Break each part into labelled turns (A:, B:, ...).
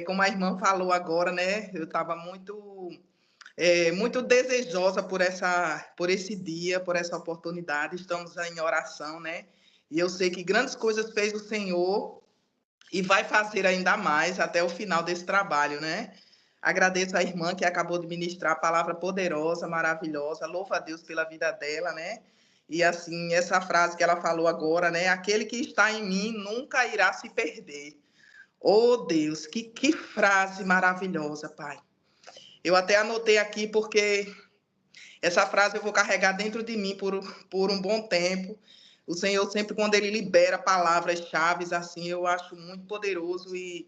A: Como a irmã falou agora, né? Eu estava muito desejosa por esse dia, por essa oportunidade. Estamos em oração, né? E eu sei que grandes coisas fez o Senhor e vai fazer ainda mais até o final desse trabalho, né? Agradeço à irmã que acabou de ministrar a palavra poderosa, maravilhosa. Louva a Deus pela vida dela, né? E assim, essa frase que ela falou agora, né? Aquele que está em mim nunca irá se perder. Oh, Deus, que frase maravilhosa, Pai. Eu até anotei aqui porque essa frase eu vou carregar dentro de mim por um bom tempo. O Senhor sempre, quando Ele libera palavras-chave, assim, eu acho muito poderoso e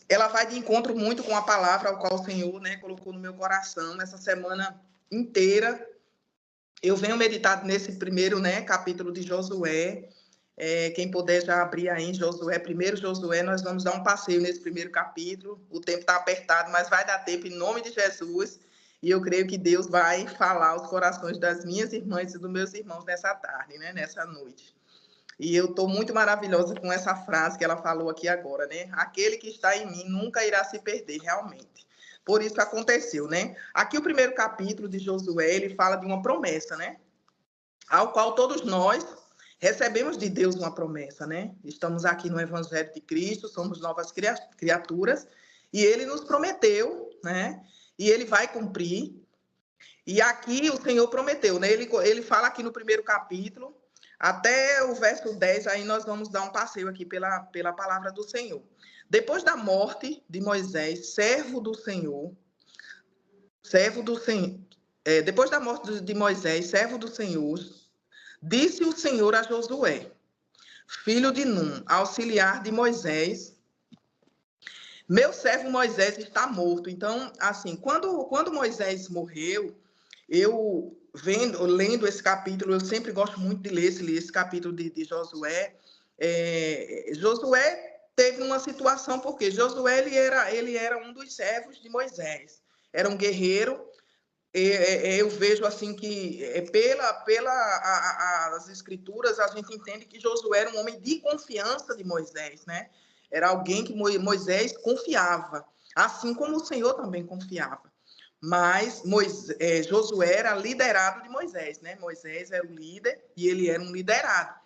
A: ela vai de encontro muito com a palavra ao qual o Senhor, né, colocou no meu coração essa semana inteira. Eu venho meditar nesse primeiro, né, capítulo de Josué. Quem puder já abrir aí em Josué, primeiro Josué, nós vamos dar um passeio nesse primeiro capítulo. O tempo está apertado, mas vai dar tempo em nome de Jesus. E eu creio que Deus vai falar aos corações das minhas irmãs e dos meus irmãos nessa tarde, né? Nessa noite. E eu estou muito maravilhosa com essa frase que ela falou aqui agora, né? Aquele que está em mim nunca irá se perder, realmente. Por isso aconteceu, né? Aqui o primeiro capítulo de Josué, ele fala de uma promessa, né? Ao qual todos nós recebemos de Deus uma promessa, né? Estamos aqui no Evangelho de Cristo, somos novas criaturas, e ele nos prometeu, né? E ele vai cumprir. E aqui o Senhor prometeu, né? Ele fala aqui no primeiro capítulo, até o verso 10, aí nós vamos dar um passeio aqui pela palavra do Senhor. Depois da morte de Moisés, servo do Senhor, depois da morte de Moisés, servo do Senhor, disse o Senhor a Josué, filho de Num, auxiliar de Moisés: meu servo Moisés está morto. Então, assim, quando Moisés morreu, lendo esse capítulo, eu sempre gosto muito de ler esse capítulo de Josué. Josué teve uma situação, porque Josué ele era um dos servos de Moisés. Era um guerreiro. Eu vejo assim que as escrituras a gente entende que Josué era um homem de confiança de Moisés, né? Era alguém que Moisés confiava, assim como o Senhor também confiava. Mas Josué era liderado de Moisés, né? Moisés era o líder e ele era um liderado.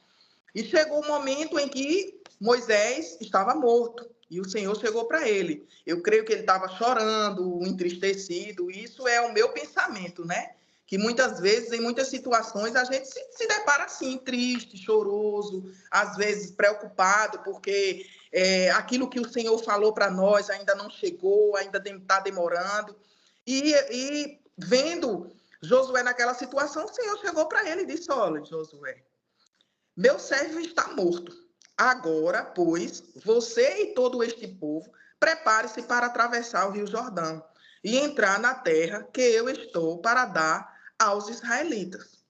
A: E chegou o momento em que Moisés estava morto. E o Senhor chegou para ele. Eu creio que ele estava chorando, entristecido. Isso é o meu pensamento, né? Que muitas vezes, em muitas situações, a gente se depara assim, triste, choroso, às vezes preocupado, porque aquilo que o Senhor falou para nós ainda não chegou, ainda está demorando. E vendo Josué naquela situação, o Senhor chegou para ele e disse: olha, Josué, meu servo está morto. Agora, pois, você e todo este povo, prepare-se para atravessar o Rio Jordão e entrar na terra que eu estou para dar aos israelitas.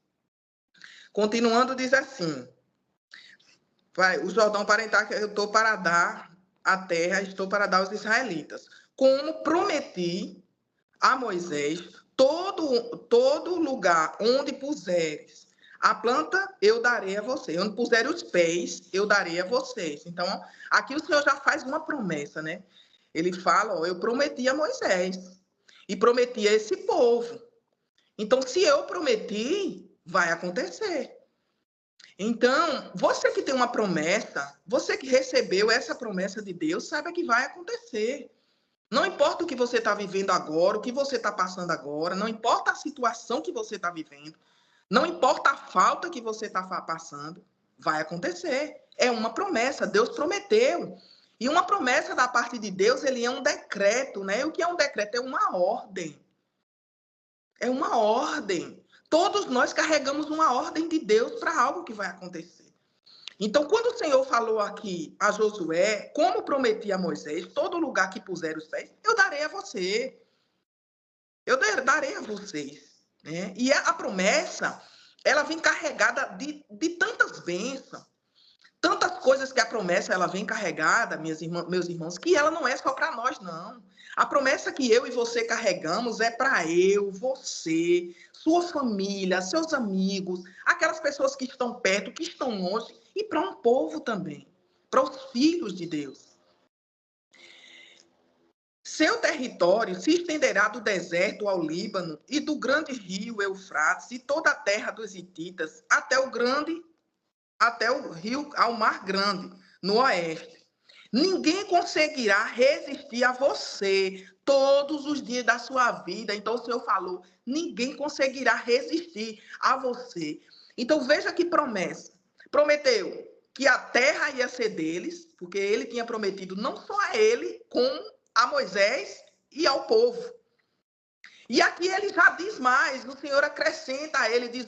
A: Continuando, diz assim: o Jordão para entrar que eu estou para dar a terra, estou para dar aos israelitas. Como prometi a Moisés, todo lugar onde puseres a planta, eu darei a vocês. Onde puser os pés, eu darei a vocês. Então, aqui o Senhor já faz uma promessa, né? Ele fala: ó, eu prometi a Moisés e prometi a esse povo. Então, se eu prometi, vai acontecer. Então, você que tem uma promessa, você que recebeu essa promessa de Deus, saiba que vai acontecer. Não importa o que você está vivendo agora, o que você está passando agora, não importa a situação que você está vivendo, não importa a falta que você está passando, vai acontecer. É uma promessa, Deus prometeu. E uma promessa da parte de Deus, ele é um decreto, né? E o que é um decreto? É uma ordem. É uma ordem. Todos nós carregamos uma ordem de Deus para algo que vai acontecer. Então, quando o Senhor falou aqui a Josué, como prometi a Moisés, todo lugar que puser os pés, eu darei a você. Eu darei a vocês. Né? E a promessa, ela vem carregada de tantas bênçãos, tantas coisas que a promessa ela vem carregada, meus irmãos, que ela não é só para nós, não. A promessa que eu e você carregamos é para eu, você, sua família, seus amigos, aquelas pessoas que estão perto, que estão longe, e para um povo também, para os filhos de Deus. Seu território se estenderá do deserto ao Líbano e do grande rio Eufrates e toda a terra dos hititas até o rio, ao mar grande, no oeste. Ninguém conseguirá resistir a você todos os dias da sua vida. Então, o Senhor falou, ninguém conseguirá resistir a você. Então, veja que promessa. Prometeu que a terra ia ser deles, porque ele tinha prometido não só a ele, como a Moisés e ao povo. E aqui ele já diz mais, o Senhor acrescenta a ele, diz,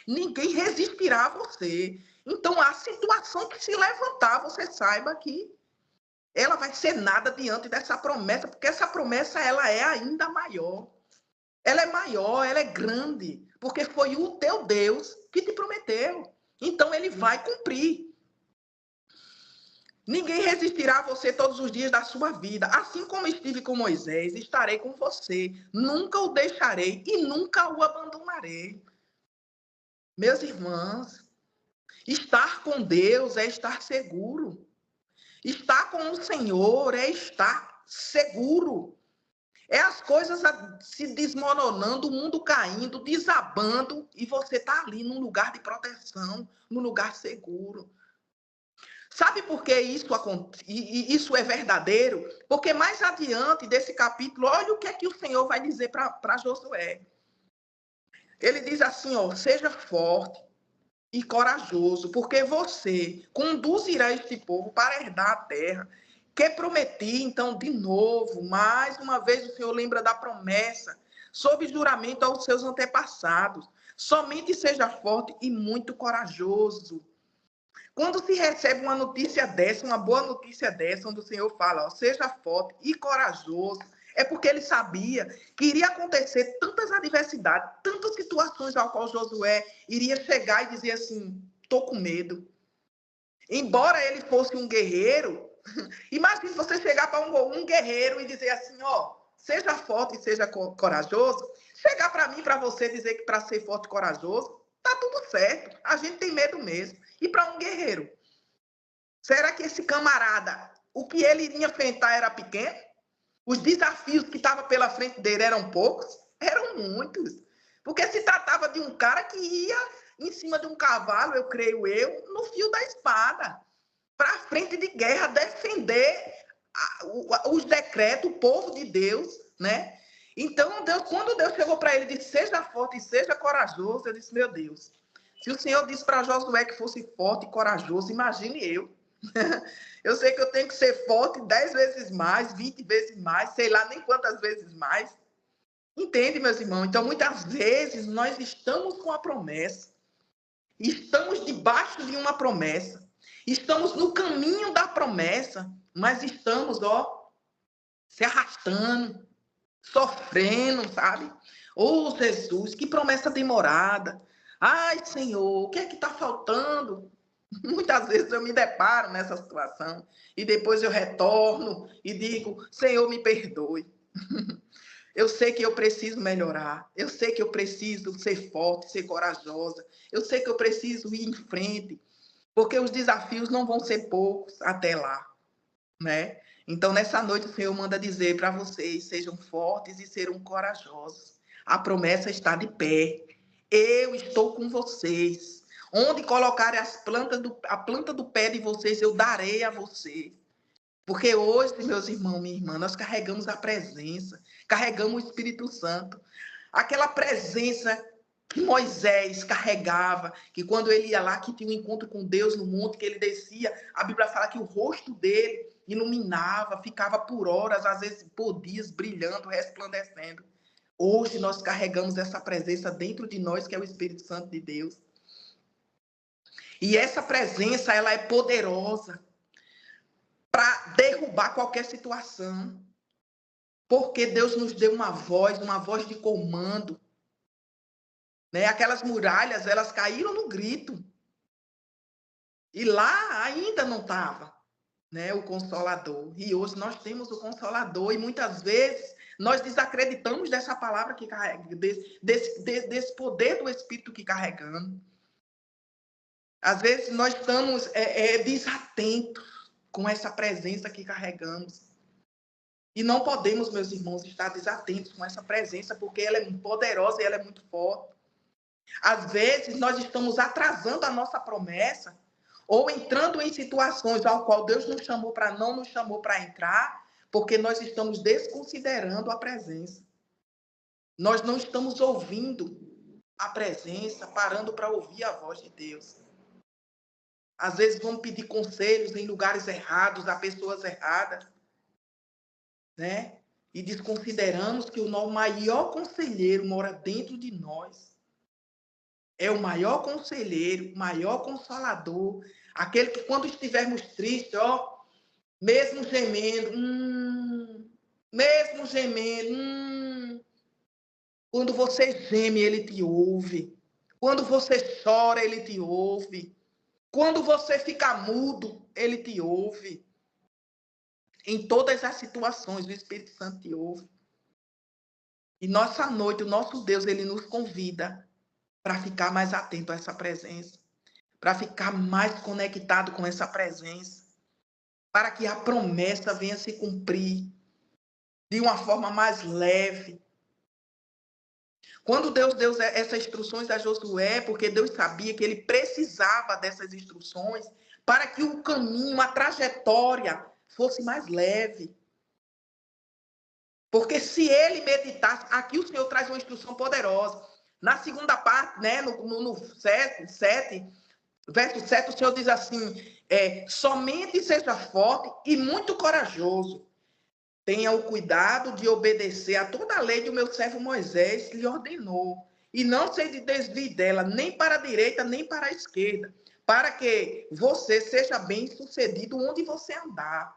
A: ninguém resistirá a você. Então, a situação que se levantar, você saiba que ela vai ser nada diante dessa promessa, porque essa promessa ela é ainda maior. Ela é maior, ela é grande, porque foi o teu Deus que te prometeu. Então, ele vai cumprir. Ninguém resistirá a você todos os dias da sua vida. Assim como estive com Moisés, estarei com você. Nunca o deixarei e nunca o abandonarei. Meus irmãos, estar com Deus é estar seguro. Estar com o Senhor é estar seguro. É as coisas se desmoronando, o mundo caindo, desabando, e você está ali num lugar de proteção, num lugar seguro. Sabe por que isso é verdadeiro? Porque mais adiante desse capítulo, olha o que é que o Senhor vai dizer para Josué. Ele diz assim, ó, seja forte e corajoso, porque você conduzirá este povo para herdar a terra que prometi. Então, de novo, mais uma vez o Senhor lembra da promessa, sob juramento aos seus antepassados. Somente seja forte e muito corajoso. Quando se recebe uma notícia dessa, uma boa notícia dessa, onde o Senhor fala, ó, seja forte e corajoso, é porque ele sabia que iria acontecer tantas adversidades, tantas situações ao qual Josué iria chegar e dizer assim, estou com medo. Embora ele fosse um guerreiro, imagine você chegar para um guerreiro e dizer assim, ó, seja forte e seja corajoso. Chegar para mim, para você dizer que para ser forte e corajoso, tá tudo certo. A gente tem medo mesmo. E para um guerreiro? Será que esse camarada, o que ele iria enfrentar era pequeno? Os desafios que estavam pela frente dele eram poucos? Eram muitos. Porque se tratava de um cara que ia em cima de um cavalo, eu creio eu, no fio da espada, para frente de guerra, defender os decretos, o povo de Deus, né? Então, quando Deus chegou para ele e disse, seja forte e seja corajoso, eu disse, meu Deus, se o Senhor disse para Josué que fosse forte e corajoso, imagine eu. Eu sei que eu tenho que ser forte 10 vezes mais, 20 vezes mais, sei lá nem quantas vezes mais. Entende, meus irmãos? Então, muitas vezes, nós estamos com a promessa, estamos debaixo de uma promessa, estamos no caminho da promessa, mas estamos, ó, se arrastando, sofrendo, sabe? Oh, Jesus, que promessa demorada. Ai, Senhor, o que é que está faltando? Muitas vezes eu me deparo nessa situação e depois eu retorno e digo, Senhor, me perdoe. Eu sei que eu preciso melhorar. Eu sei que eu preciso ser forte, ser corajosa. Eu sei que eu preciso ir em frente, porque os desafios não vão ser poucos até lá, né? Então, nessa noite, o Senhor manda dizer para vocês, sejam fortes e sejam corajosos. A promessa está de pé. Eu estou com vocês. Onde colocarem a planta do pé de vocês, eu darei a vocês. Porque hoje, meus irmãos, minha irmã, nós carregamos a presença, carregamos o Espírito Santo. Aquela presença que Moisés carregava, que quando ele ia lá, que tinha um encontro com Deus no monte, que ele descia, a Bíblia fala que o rosto dele iluminava, ficava por horas, às vezes por dias, brilhando, resplandecendo. Hoje nós carregamos essa presença dentro de nós, que é o Espírito Santo de Deus. E essa presença, ela é poderosa para derrubar qualquer situação. Porque Deus nos deu uma voz de comando. Né? Aquelas muralhas, elas caíram no grito. E lá ainda não estava, né, o Consolador. E hoje nós temos o Consolador. E muitas vezes nós desacreditamos dessa palavra que carrega, desse poder do Espírito que carregamos. Às vezes nós estamos desatentos. com essa presença que carregamos. E não podemos, meus irmãos, estar desatentos com essa presença, porque ela é poderosa e ela é muito forte. Às vezes, nós estamos atrasando a nossa promessa, ou entrando em situações ao qual Deus nos chamou para não nos chamou para entrar, porque nós estamos desconsiderando a presença. Nós não estamos ouvindo a presença, parando para ouvir a voz de Deus. Às vezes vamos pedir conselhos em lugares errados, a pessoas erradas, né? E desconsideramos que o maior conselheiro mora dentro de nós. É o maior conselheiro, o maior consolador, aquele que quando estivermos tristes, ó, mesmo gemendo, quando você geme, ele te ouve. Quando você chora, ele te ouve. Quando você fica mudo, ele te ouve. Em todas as situações, o Espírito Santo te ouve. E nossa noite, o nosso Deus, ele nos convida para ficar mais atento a essa presença, para ficar mais conectado com essa presença, para que a promessa venha se cumprir de uma forma mais leve. Quando Deus deu essas instruções a Josué, porque Deus sabia que ele precisava dessas instruções para que o caminho, a trajetória fosse mais leve. Porque se ele meditasse, aqui o Senhor traz uma instrução poderosa. Na segunda parte, né, no 7, verso 7, o Senhor diz assim, somente seja forte e muito corajoso. Tenha o cuidado de obedecer a toda a lei que o meu servo Moisés lhe ordenou. E não se desvie dela, nem para a direita, nem para a esquerda, para que você seja bem sucedido onde você andar.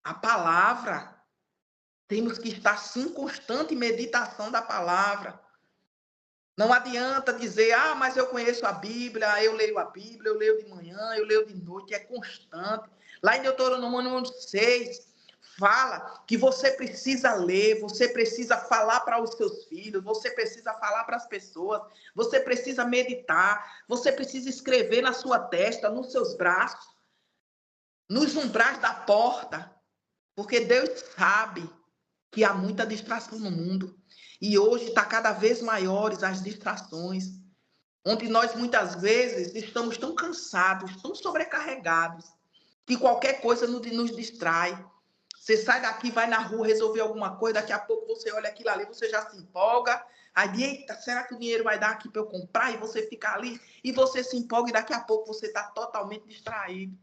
A: A palavra, temos que estar sim em constante meditação da palavra. Não adianta dizer, mas eu conheço a Bíblia, eu leio a Bíblia, eu leio de manhã, eu leio de noite, é constante. Lá em Deuteronômio 6, fala que você precisa ler, você precisa falar para os seus filhos, você precisa falar para as pessoas, você precisa meditar, você precisa escrever na sua testa, nos seus braços, nos umbrais da porta, porque Deus sabe que há muita distração no mundo. E hoje está cada vez maiores as distrações, onde nós muitas vezes estamos tão cansados, tão sobrecarregados, que qualquer coisa nos distrai. Você sai daqui, vai na rua resolver alguma coisa, daqui a pouco você olha aquilo ali, você já se empolga, aí, eita, será que o dinheiro vai dar aqui para eu comprar? E você fica ali, e você se empolga, e daqui a pouco você está totalmente distraído.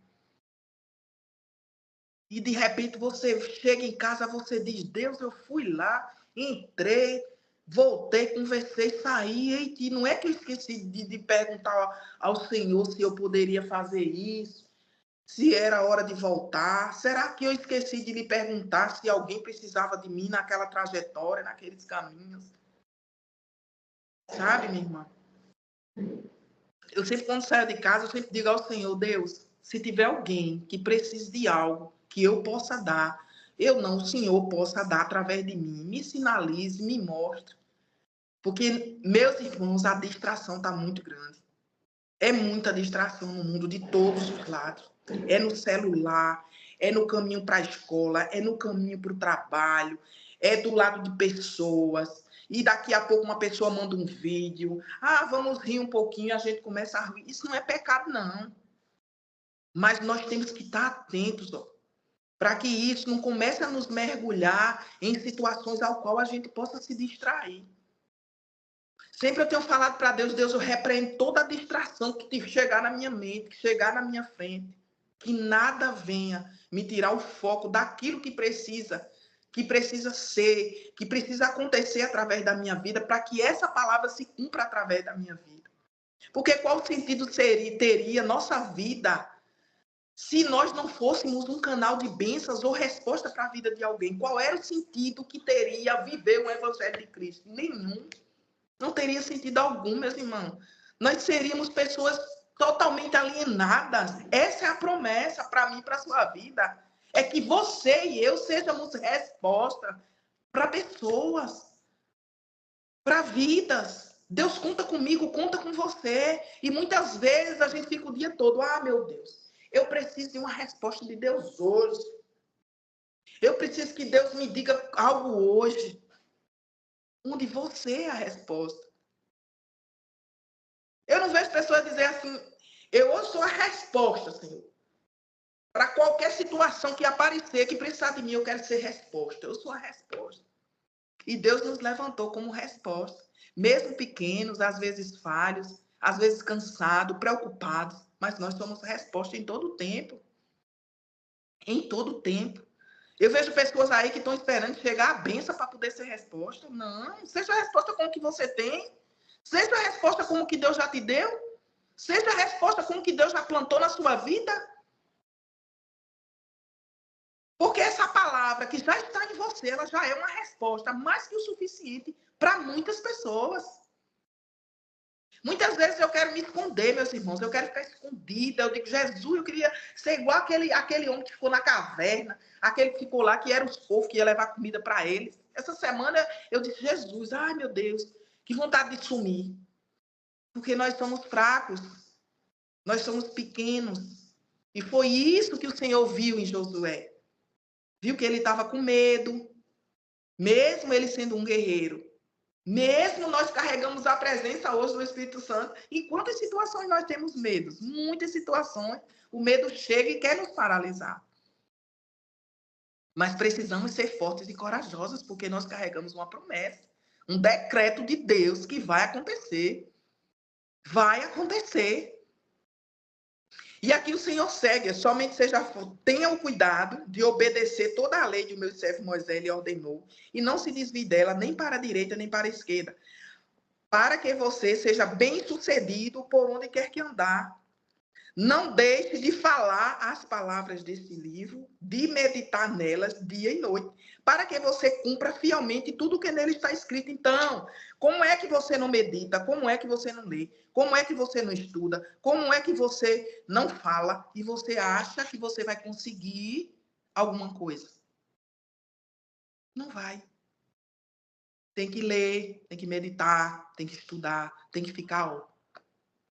A: E de repente você chega em casa, você diz, Deus, eu fui lá, entrei, voltei, conversei, saí, e não é que eu esqueci de perguntar ao Senhor se eu poderia fazer isso, se era hora de voltar. Será que eu esqueci de lhe perguntar se alguém precisava de mim naquela trajetória, naqueles caminhos? Sabe, minha irmã? Eu sempre, quando saio de casa, eu sempre digo ao Senhor, Deus, se tiver alguém que precise de algo que eu possa dar, eu não, o Senhor possa dar através de mim. Me sinalize, me mostre. Porque, meus irmãos, a distração está muito grande. É muita distração no mundo de todos os lados. É no celular, é no caminho para a escola, é no caminho para o trabalho, é do lado de pessoas. E daqui a pouco uma pessoa manda um vídeo. Vamos rir um pouquinho, a gente começa a rir. Isso não é pecado, não. Mas nós temos que estar atentos, para que isso não comece a nos mergulhar em situações ao qual a gente possa se distrair. Sempre eu tenho falado para Deus, Deus, eu repreendo toda a distração que chegar na minha mente, que chegar na minha frente. Que nada venha me tirar o foco daquilo que precisa ser, que precisa acontecer através da minha vida, para que essa palavra se cumpra através da minha vida. Porque qual sentido teria nossa vida se nós não fôssemos um canal de bênçãos ou resposta para a vida de alguém? Qual era o sentido que teria viver o Evangelho de Cristo? Nenhum. Não teria sentido algum, meus irmãos. Nós seríamos pessoas totalmente alienadas. Essa é a promessa para mim, para a sua vida. É que você e eu sejamos resposta para pessoas, para vidas. Deus conta comigo, conta com você. E muitas vezes a gente fica o dia todo, meu Deus, Eu preciso de uma resposta de Deus hoje. Eu preciso que Deus me diga algo hoje. Onde você é a resposta. Eu não vejo pessoas dizer assim, eu sou a resposta, Senhor. Para qualquer situação que aparecer, que precisar de mim, eu quero ser resposta. Eu sou a resposta. E Deus nos levantou como resposta. Mesmo pequenos, às vezes falhos, às vezes cansados, preocupados, mas nós somos resposta em todo o tempo. Em todo o tempo. Eu vejo pessoas aí que estão esperando chegar a benção para poder ser resposta. Não, seja a resposta com o que você tem. Seja a resposta com o que Deus já te deu. Seja a resposta com o que Deus já plantou na sua vida. Porque essa palavra que já está em você, ela já é uma resposta mais que o suficiente para muitas pessoas. Muitas vezes eu quero me esconder, meus irmãos. Eu quero ficar escondida. Eu digo, Jesus, eu queria ser igual aquele homem que ficou na caverna. Aquele que ficou lá, que era os povos, que ia levar comida para eles. Essa semana eu disse, Jesus, ai meu Deus, que vontade de sumir. Porque nós somos fracos. Nós somos pequenos. E foi isso que o Senhor viu em Josué. Viu que ele estava com medo. Mesmo ele sendo um guerreiro. Mesmo nós carregamos a presença hoje do Espírito Santo, em quantas situações nós temos medos? Muitas situações, o medo chega e quer nos paralisar. Mas precisamos ser fortes e corajosos, porque nós carregamos uma promessa, um decreto de Deus que vai acontecer. Vai acontecer. E aqui o Senhor segue, somente tenha o cuidado de obedecer toda a lei que o meu servo Moisés lhe ordenou, e não se desvie dela nem para a direita nem para a esquerda, para que você seja bem-sucedido por onde quer que andar. Não deixe de falar as palavras desse livro, de meditar nelas dia e noite, para que você cumpra fielmente tudo o que nele está escrito. Então, como é que você não medita? Como é que você não lê? Como é que você não estuda? Como é que você não fala e você acha que você vai conseguir alguma coisa? Não vai. Tem que ler, tem que meditar, tem que estudar, tem que ficar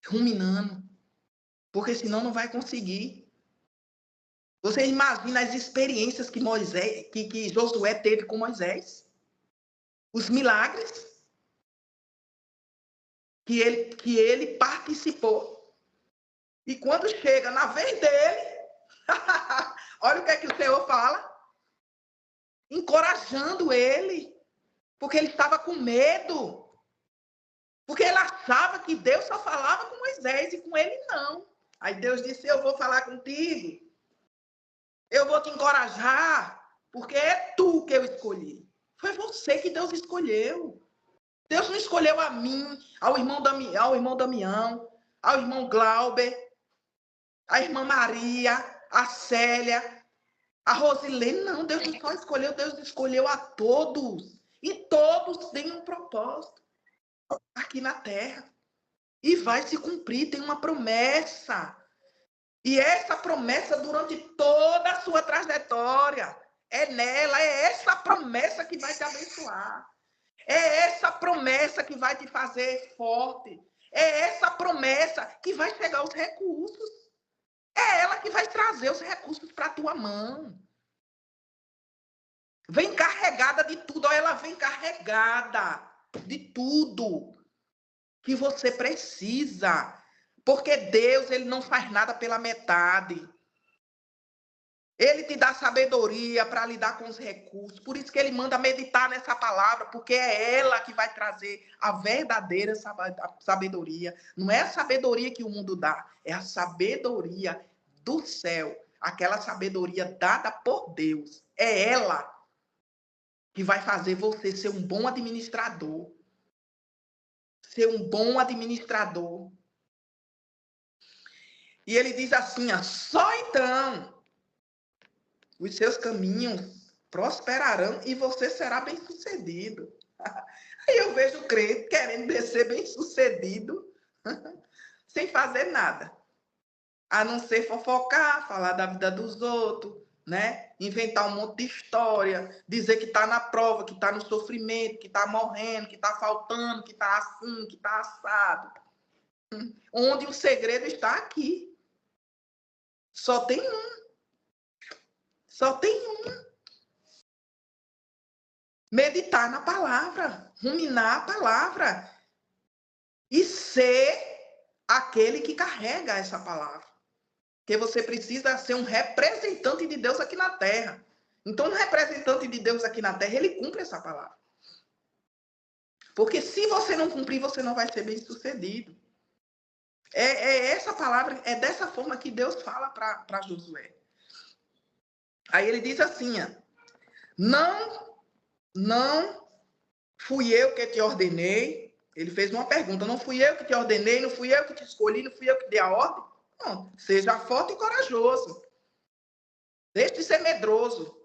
A: ruminando, porque senão não vai conseguir. Você imagina as experiências que que Josué teve com Moisés? Os milagres que ele participou. E quando chega na vez dele, olha o que o Senhor fala. Encorajando ele. Porque ele estava com medo. Porque ele achava que Deus só falava com Moisés e com ele não. Aí Deus disse, eu vou falar contigo. Eu vou te encorajar. Porque é tu que eu escolhi. Foi você que Deus escolheu. Deus não escolheu a mim, ao irmão Damião, ao irmão Glauber, a irmã Maria, a Célia, a Rosilene. Não, Deus não só escolheu, Deus escolheu a todos. E todos têm um propósito aqui na terra. E vai se cumprir, tem uma promessa. E essa promessa durante toda a sua trajetória. É nela, é essa promessa que vai te abençoar. É essa promessa que vai te fazer forte. É essa promessa que vai chegar os recursos. É ela que vai trazer os recursos para a tua mão. Vem carregada de tudo. Ela vem carregada de tudo que você precisa. Porque Deus, ele não faz nada pela metade. Ele te dá sabedoria para lidar com os recursos. Por isso que ele manda meditar nessa palavra, porque é ela que vai trazer a verdadeira sabedoria. Não é a sabedoria que o mundo dá, é a sabedoria do céu. Aquela sabedoria dada por Deus. É ela que vai fazer você ser um bom administrador. Ser um bom administrador. E ele diz assim, ó, só então os seus caminhos prosperarão e você será bem-sucedido. Aí eu vejo o crente querendo ser bem-sucedido sem fazer nada. A não ser fofocar, falar da vida dos outros, né? Inventar um monte de história, dizer que está na prova, que está no sofrimento, que está morrendo, que está faltando, que está assim, que está assado. Onde o segredo está aqui. Só tem um. Só tem um. Meditar na palavra, ruminar a palavra e ser aquele que carrega essa palavra. Porque você precisa ser um representante de Deus aqui na terra. Então, um representante de Deus aqui na terra, ele cumpre essa palavra. Porque se você não cumprir, você não vai ser bem sucedido. Essa palavra, é dessa forma que Deus fala para Josué. Aí ele diz assim, ó, não fui eu que te ordenei. Ele fez uma pergunta, não fui eu que te ordenei, não fui eu que te escolhi, não fui eu que dei a ordem. Não, seja forte e corajoso. Deixe de ser medroso.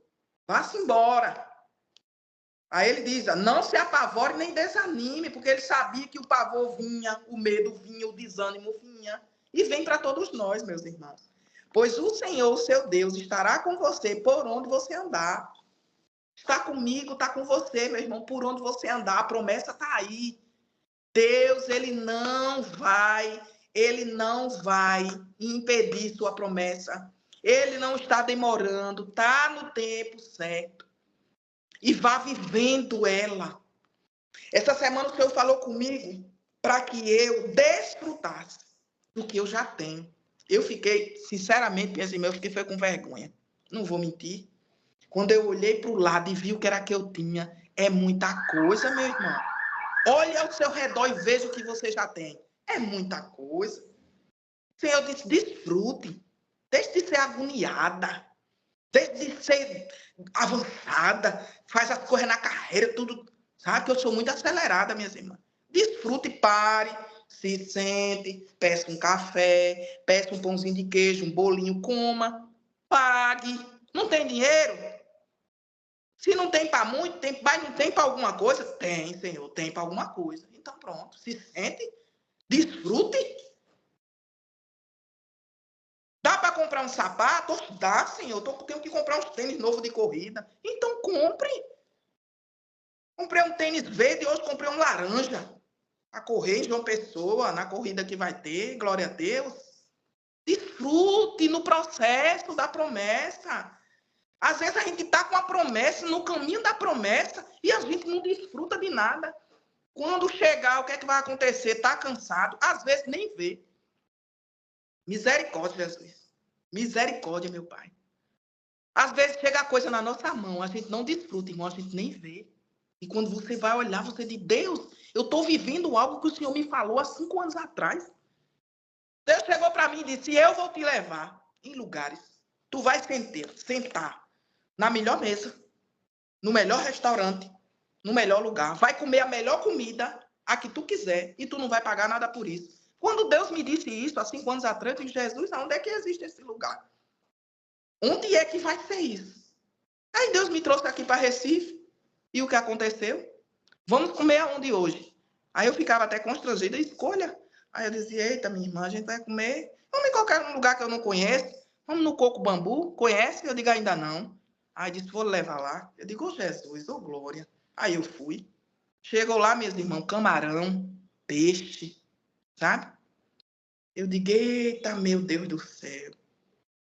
A: Vá-se embora. Aí ele diz, não se apavore nem desanime, porque ele sabia que o pavor vinha, o medo vinha, o desânimo vinha. E vem para todos nós, meus irmãos. Pois o Senhor, seu Deus, estará com você por onde você andar. Está comigo, está com você, meu irmão, por onde você andar. A promessa está aí. Deus, ele não vai impedir sua promessa. Ele não está demorando, está no tempo certo. E vá vivendo ela. Essa semana o Senhor falou comigo para que eu desfrutasse do que eu já tenho. Eu fiquei, sinceramente, meus irmãos, eu fiquei com vergonha. Não vou mentir. Quando eu olhei para o lado e vi o que era que eu tinha, é muita coisa, meu irmão. Olhe ao seu redor e veja o que você já tem. É muita coisa. O Senhor disse, desfrute. Deixe de ser agoniada. Deixe de ser avançada. Faz as coisas na carreira, tudo. Sabe que eu sou muito acelerada, minhas irmãs. Desfrute, pare, se sente, peça um café, peça um pãozinho de queijo, um bolinho, coma, pague. Não tem dinheiro? Se não tem para muito, tem, mas não tem para alguma coisa? Tem, Senhor, tem para alguma coisa. Então pronto, se sente, desfrute. Dá para comprar um sapato? Dá, Senhor, tenho que comprar uns tênis novos de corrida. Então compre. Comprei um tênis verde, hoje comprei um laranja. A correr em João Pessoa, na corrida que vai ter, glória a Deus. Desfrute no processo da promessa. Às vezes a gente está com a promessa, no caminho da promessa, e a gente não desfruta de nada. Quando chegar, o que é que vai acontecer? Está cansado, às vezes nem vê. Misericórdia, Jesus. Misericórdia, meu Pai. Às vezes chega a coisa na nossa mão, a gente não desfruta, irmão, a gente nem vê. E quando você vai olhar, você diz, Deus, eu estou vivendo algo que o Senhor me falou há 5 anos atrás. Deus chegou para mim e disse, eu vou te levar em lugares. Tu vai sentar na melhor mesa, no melhor restaurante, no melhor lugar. Vai comer a melhor comida, a que tu quiser, e tu não vai pagar nada por isso. Quando Deus me disse isso, há 5 anos atrás, eu disse, Jesus, onde é que existe esse lugar? Onde é que vai ser isso? Aí Deus me trouxe aqui para Recife. E o que aconteceu? Vamos comer aonde hoje? Aí eu ficava até constrangida, escolha. Aí eu dizia, eita, minha irmã, a gente vai comer. Vamos em qualquer lugar que eu não conheço. Vamos no Coco Bambu, conhece? Eu digo, ainda não. Aí disse, vou levar lá. Eu digo, oh, Jesus, oh glória. Aí eu fui. Chegou lá, meus irmãos, camarão, peixe, sabe? Eu digo, eita, meu Deus do céu.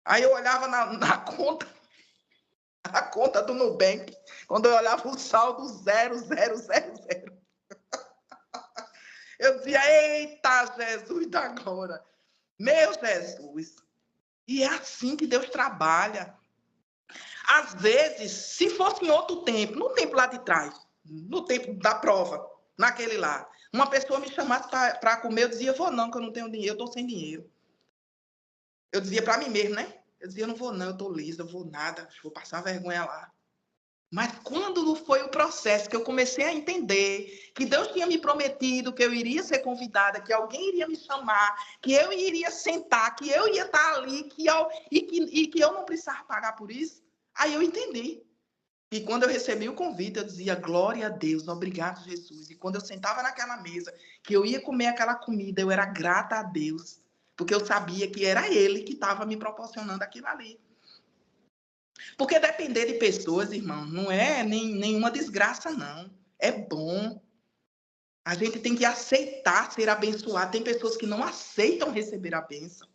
A: Aí eu olhava na conta, a conta do Nubank, quando eu olhava o saldo 0,000. Eu dizia, eita, Jesus da glória. Meu Jesus. E é assim que Deus trabalha. Às vezes, se fosse em outro tempo, no tempo lá de trás, no tempo da prova, naquele lá, uma pessoa me chamasse para comer, eu dizia, vou não, que eu não tenho dinheiro, eu estou sem dinheiro. Eu dizia para mim mesmo, né? Eu dizia, eu não vou não, eu estou lisa, eu vou nada, vou passar vergonha lá. Mas quando foi o processo que eu comecei a entender que Deus tinha me prometido que eu iria ser convidada, que alguém iria me chamar, que eu iria sentar, que eu ia estar ali, e que eu não precisava pagar por isso, aí eu entendi. E quando eu recebi o convite, eu dizia, glória a Deus, obrigado, Jesus. E quando eu sentava naquela mesa, que eu ia comer aquela comida, eu era grata a Deus, porque eu sabia que era Ele que estava me proporcionando aquilo ali. Porque depender de pessoas, irmão, não é nenhuma desgraça, não. É bom. A gente tem que aceitar ser abençoado. Tem pessoas que não aceitam receber a bênção.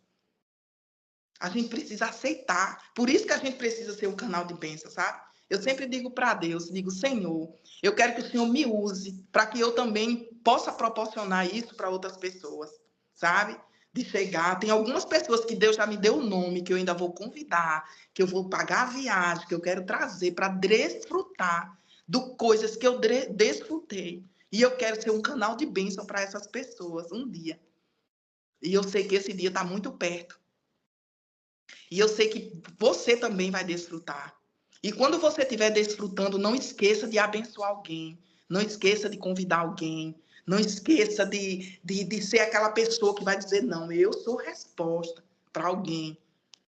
A: A gente precisa aceitar. Por isso que a gente precisa ser um canal de bênção, sabe? Eu sempre digo para Deus, digo, Senhor, eu quero que o Senhor me use para que eu também possa proporcionar isso para outras pessoas, sabe? De chegar. Tem algumas pessoas que Deus já me deu o nome, que eu ainda vou convidar, que eu vou pagar a viagem, que eu quero trazer para desfrutar de coisas que eu desfrutei. E eu quero ser um canal de bênção para essas pessoas um dia. E eu sei que esse dia está muito perto. E eu sei que você também vai desfrutar. E quando você estiver desfrutando, não esqueça de abençoar alguém. Não esqueça de convidar alguém. Não esqueça de ser aquela pessoa que vai dizer, não, eu sou resposta para alguém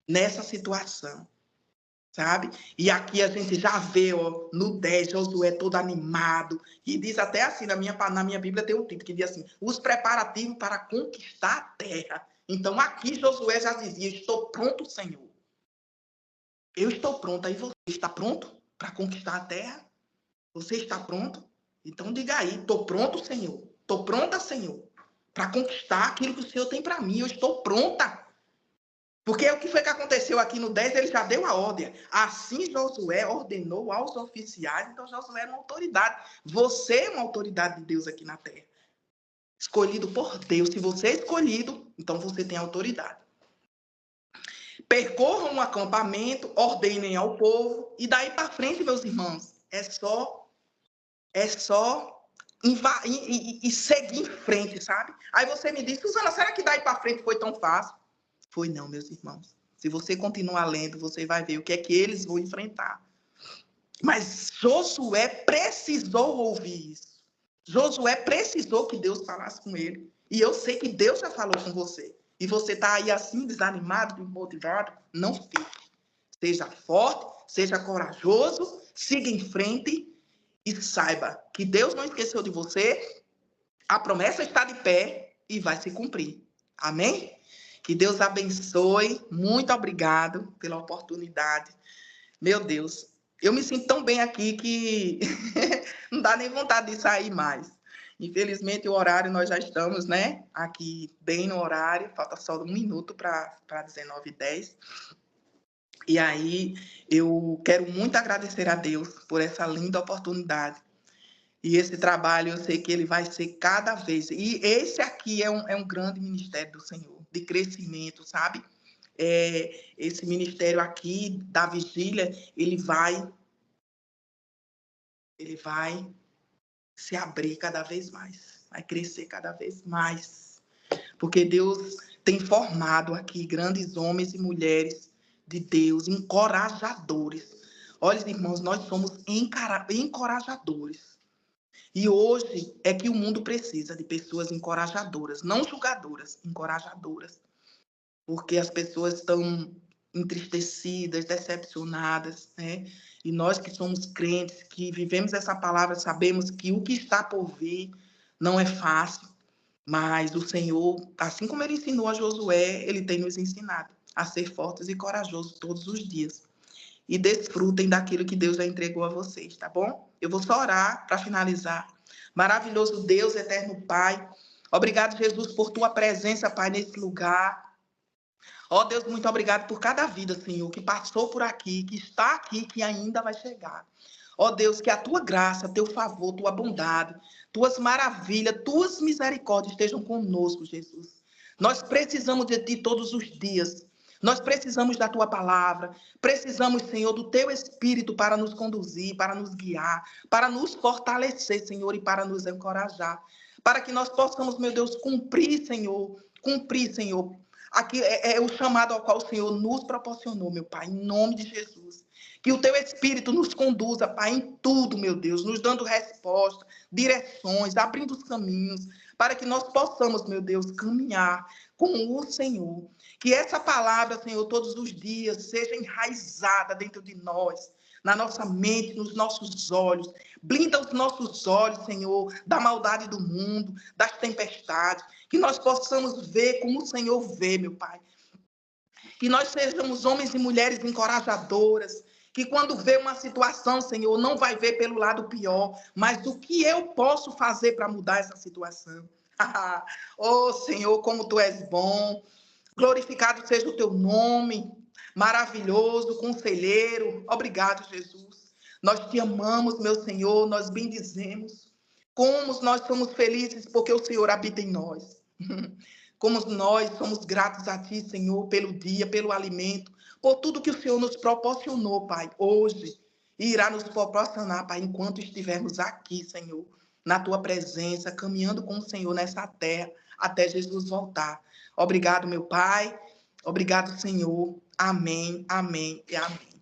A: nessa situação, sabe? E aqui a gente já vê, ó, no 10, Josué todo animado. E diz até assim, na minha Bíblia tem um título que diz assim, os preparativos para conquistar a terra. Então aqui Josué já dizia, estou pronto, Senhor. Eu estou pronto. Aí você está pronto para conquistar a terra? Você está pronto? Então diga aí, estou pronto, Senhor. Estou pronta, Senhor, para conquistar aquilo que o Senhor tem para mim. Eu estou pronta. Porque o que foi que aconteceu aqui no 10, ele já deu a ordem. Assim Josué ordenou aos oficiais. Então Josué era uma autoridade. Você é uma autoridade de Deus aqui na terra. Escolhido por Deus. Se você é escolhido, então você tem autoridade. Percorram um acampamento, ordenem ao povo, e daí para frente, meus irmãos, é só e seguir em frente, sabe? Aí você me diz, Suzana, será que daí para frente foi tão fácil? Foi não, meus irmãos. Se você continuar lendo, você vai ver o que é que eles vão enfrentar. Mas Josué precisou ouvir isso. Josué precisou que Deus falasse com ele. E eu sei que Deus já falou com você. E você está aí assim, desanimado, desmotivado? Não fique. Seja forte, seja corajoso, siga em frente e saiba que Deus não esqueceu de você, a promessa está de pé e vai se cumprir. Amém? Que Deus abençoe. Muito obrigado pela oportunidade. Meu Deus, eu me sinto tão bem aqui que não dá nem vontade de sair mais. Infelizmente, o horário, nós já estamos, né? Aqui bem no horário, falta só 1 minuto para 19h10. E aí, eu quero muito agradecer a Deus por essa linda oportunidade. E esse trabalho, eu sei que ele vai ser cada vez. E esse aqui é um grande ministério do Senhor, de crescimento, sabe? Esse ministério aqui da vigília, ele vai se abrir cada vez mais, vai crescer cada vez mais, porque Deus tem formado aqui grandes homens e mulheres de Deus, encorajadores. Olha, irmãos, nós somos encorajadores. E hoje é que o mundo precisa de pessoas encorajadoras, não julgadoras, encorajadoras. Porque as pessoas estão entristecidas, decepcionadas, né? E nós que somos crentes, que vivemos essa palavra, sabemos que o que está por vir não é fácil, mas o Senhor, assim como ele ensinou a Josué, ele tem nos ensinado a ser fortes e corajosos todos os dias. E desfrutem daquilo que Deus já entregou a vocês, tá bom? Eu vou só orar para finalizar. Maravilhoso Deus, eterno Pai, obrigado, Jesus, por tua presença, Pai, nesse lugar. Ó Deus, muito obrigado por cada vida, Senhor, que passou por aqui, que está aqui, que ainda vai chegar. Ó Deus, que a tua graça, teu favor, tua bondade, tuas maravilhas, tuas misericórdias estejam conosco, Jesus. Nós precisamos de ti todos os dias. Nós precisamos da tua palavra. Precisamos, Senhor, do teu espírito para nos conduzir, para nos guiar, para nos fortalecer, Senhor, e para nos encorajar. Para que nós possamos, meu Deus, cumprir, Senhor, aqui é o chamado ao qual o Senhor nos proporcionou, meu Pai, em nome de Jesus. Que o teu Espírito nos conduza, Pai, em tudo, meu Deus, nos dando resposta, direções, abrindo os caminhos, para que nós possamos, meu Deus, caminhar com o Senhor. Que essa palavra, Senhor, todos os dias seja enraizada dentro de nós, na nossa mente, nos nossos olhos. Blinda os nossos olhos, Senhor, da maldade do mundo, das tempestades. Que nós possamos ver como o Senhor vê, meu Pai. Que nós sejamos homens e mulheres encorajadoras. Que quando vê uma situação, Senhor, não vai ver pelo lado pior, mas o que eu posso fazer para mudar essa situação. Oh, Senhor, como Tu és bom. Glorificado seja o teu nome, maravilhoso, conselheiro. Obrigado, Jesus. Nós te amamos, meu Senhor, nós bendizemos. Como nós somos felizes porque o Senhor habita em nós. Como nós somos gratos a ti, Senhor, pelo dia, pelo alimento, por tudo que o Senhor nos proporcionou, Pai, hoje. E irá nos proporcionar, Pai, enquanto estivermos aqui, Senhor, na tua presença, caminhando com o Senhor nessa terra, até Jesus voltar. Obrigado, meu Pai. Obrigado, Senhor. Amém, amém e amém.